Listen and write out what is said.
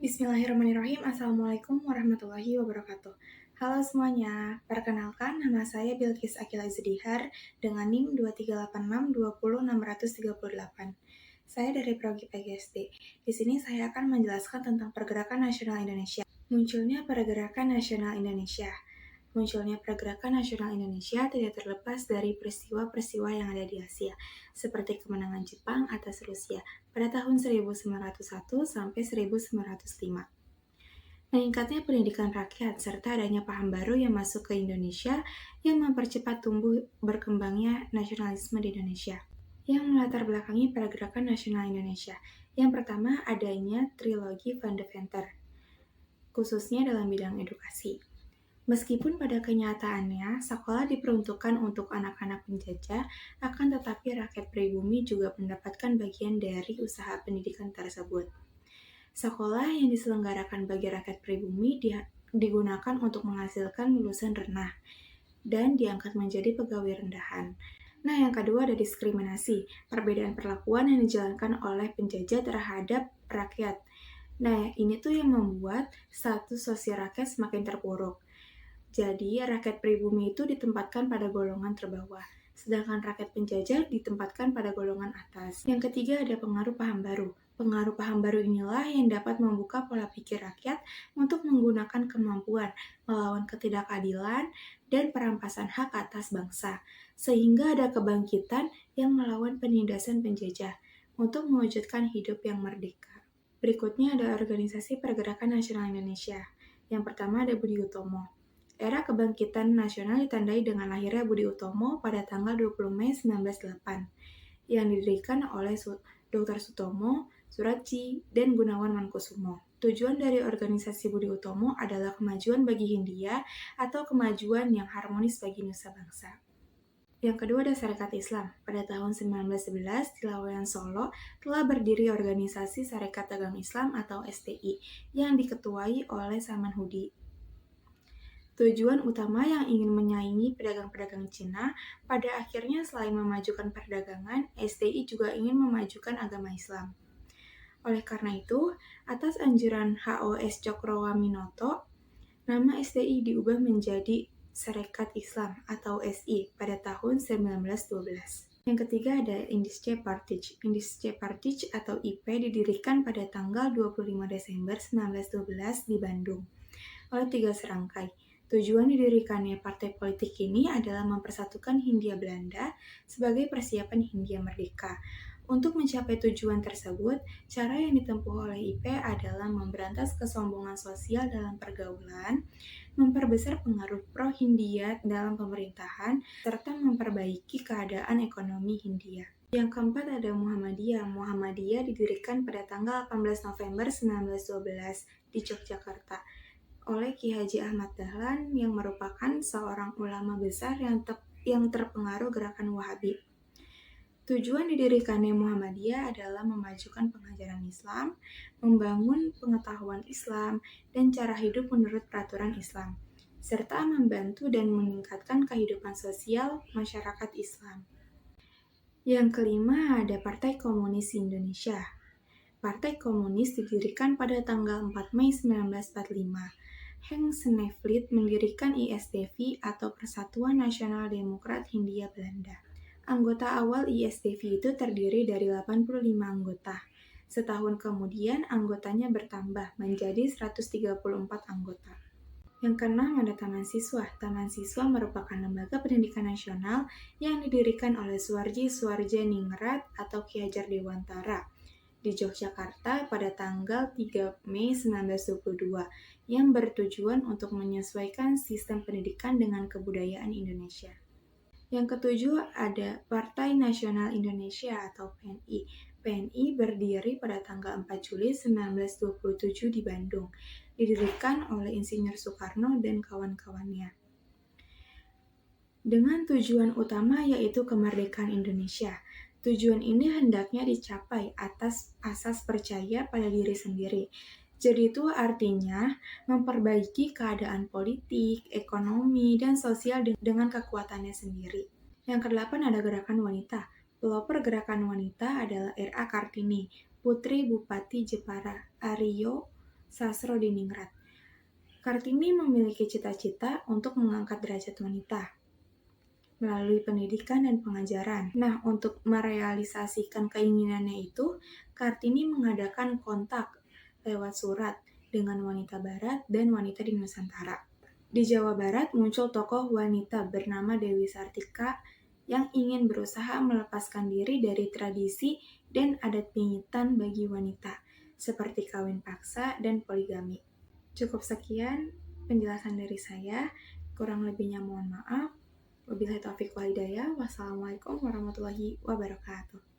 Bismillahirrahmanirrahim. Assalamualaikum warahmatullahi wabarakatuh. Halo semuanya, perkenalkan nama saya Bilqis Akila Zudihar dengan NIM 238620638. Saya dari Prodi PGSD. Di sini saya akan menjelaskan tentang Pergerakan Nasional Indonesia. Munculnya Pergerakan Nasional Indonesia. Munculnya Pergerakan Nasional Indonesia tidak terlepas dari peristiwa-peristiwa yang ada di Asia, seperti kemenangan Jepang atas Rusia pada tahun 1901 sampai 1905. Meningkatnya pendidikan rakyat serta adanya paham baru yang masuk ke Indonesia yang mempercepat tumbuh berkembangnya nasionalisme di Indonesia. Yang melatar belakangi Pergerakan Nasional Indonesia. Yang pertama, adanya trilogi Van Deventer, khususnya dalam bidang edukasi. Meskipun pada kenyataannya, sekolah diperuntukkan untuk anak-anak penjajah, akan tetapi rakyat pribumi juga mendapatkan bagian dari usaha pendidikan tersebut. Sekolah yang diselenggarakan bagi rakyat pribumi digunakan untuk menghasilkan lulusan renah dan diangkat menjadi pegawai rendahan. Nah, yang kedua ada diskriminasi, perbedaan perlakuan yang dijalankan oleh penjajah terhadap rakyat. Nah, ini tuh yang membuat status sosial rakyat semakin terpuruk. Jadi, rakyat pribumi itu ditempatkan pada golongan terbawah, sedangkan rakyat penjajah ditempatkan pada golongan atas. Yang ketiga ada pengaruh paham baru. Pengaruh paham baru inilah yang dapat membuka pola pikir rakyat untuk menggunakan kemampuan melawan ketidakadilan dan perampasan hak atas bangsa, sehingga ada kebangkitan yang melawan penindasan penjajah untuk mewujudkan hidup yang merdeka. Berikutnya ada Organisasi Pergerakan Nasional Indonesia. Yang pertama ada Budi Utomo. Era kebangkitan nasional ditandai dengan lahirnya Budi Utomo pada tanggal 20 Mei 1908 yang didirikan oleh Dr. Sutomo, Suratji, dan Gunawan Mankusumo. Tujuan dari organisasi Budi Utomo adalah kemajuan bagi Hindia atau kemajuan yang harmonis bagi nusa bangsa. Yang kedua ada Sarekat Islam. Pada tahun 1911 di Laweyan Solo telah berdiri organisasi Sarekat Dagang Islam atau STI yang diketuai oleh Saman Hudi. Tujuan utama yang ingin menyaingi pedagang-pedagang Cina, pada akhirnya selain memajukan perdagangan, STI juga ingin memajukan agama Islam. Oleh karena itu, atas anjuran HOS Cokroaminoto, nama STI diubah menjadi Sarekat Islam atau SI pada tahun 1912. Yang ketiga ada Indische Partij. Indische Partij atau IP didirikan pada tanggal 25 Desember 1912 di Bandung oleh 3 serangkai. Tujuan didirikannya partai politik ini adalah mempersatukan Hindia Belanda sebagai persiapan Hindia merdeka. Untuk mencapai tujuan tersebut, cara yang ditempuh oleh IP adalah memberantas kesombongan sosial dalam pergaulan, memperbesar pengaruh pro-Hindia dalam pemerintahan, serta memperbaiki keadaan ekonomi Hindia. Yang keempat ada Muhammadiyah. Muhammadiyah didirikan pada tanggal 18 November 1912 di Yogyakarta oleh Ki Haji Ahmad Dahlan yang merupakan seorang ulama besar yang terpengaruh gerakan Wahabi. Tujuan didirikannya Muhammadiyah adalah memajukan pengajaran Islam, membangun pengetahuan Islam, dan cara hidup menurut peraturan Islam, serta membantu dan meningkatkan kehidupan sosial masyarakat Islam. Yang kelima ada Partai Komunis Indonesia. Partai Komunis didirikan pada tanggal 4 Mei 1945. Henk Sneevliet mendirikan ISDV atau Persatuan Nasional Demokrat Hindia Belanda. Anggota awal ISDV itu terdiri dari 85 anggota. Setahun kemudian anggotanya bertambah menjadi 134 anggota. Yang keenam ada Taman Siswa. Taman Siswa merupakan lembaga pendidikan nasional yang didirikan oleh Suwarji Swarjaningrat atau Ki Hajar Dewantara di Yogyakarta pada tanggal 3 Mei 1922 yang bertujuan untuk menyesuaikan sistem pendidikan dengan kebudayaan Indonesia. Yang ketujuh ada Partai Nasional Indonesia atau PNI. PNI berdiri pada tanggal 4 Juli 1927 di Bandung, didirikan oleh Insinyur Soekarno dan kawan-kawannya. Dengan tujuan utama yaitu kemerdekaan Indonesia. Tujuan ini hendaknya dicapai atas asas percaya pada diri sendiri. Jadi itu artinya memperbaiki keadaan politik, ekonomi, dan sosial dengan kekuatannya sendiri. Yang kedelapan ada Gerakan Wanita. Pelopor Gerakan Wanita adalah R.A. Kartini, Putri Bupati Jepara, Aryo Sasrodiningrat. Kartini memiliki cita-cita untuk mengangkat derajat wanita melalui pendidikan dan pengajaran. Nah, untuk merealisasikan keinginannya itu, Kartini mengadakan kontak lewat surat dengan wanita Barat dan wanita di Nusantara. Di Jawa Barat muncul tokoh wanita bernama Dewi Sartika yang ingin berusaha melepaskan diri dari tradisi dan adat pingitan bagi wanita, seperti kawin paksa dan poligami. Cukup sekian penjelasan dari saya, kurang lebihnya mohon maaf. Wabillahi taufiq wal hidayah. Wassalamualaikum warahmatullahi wabarakatuh.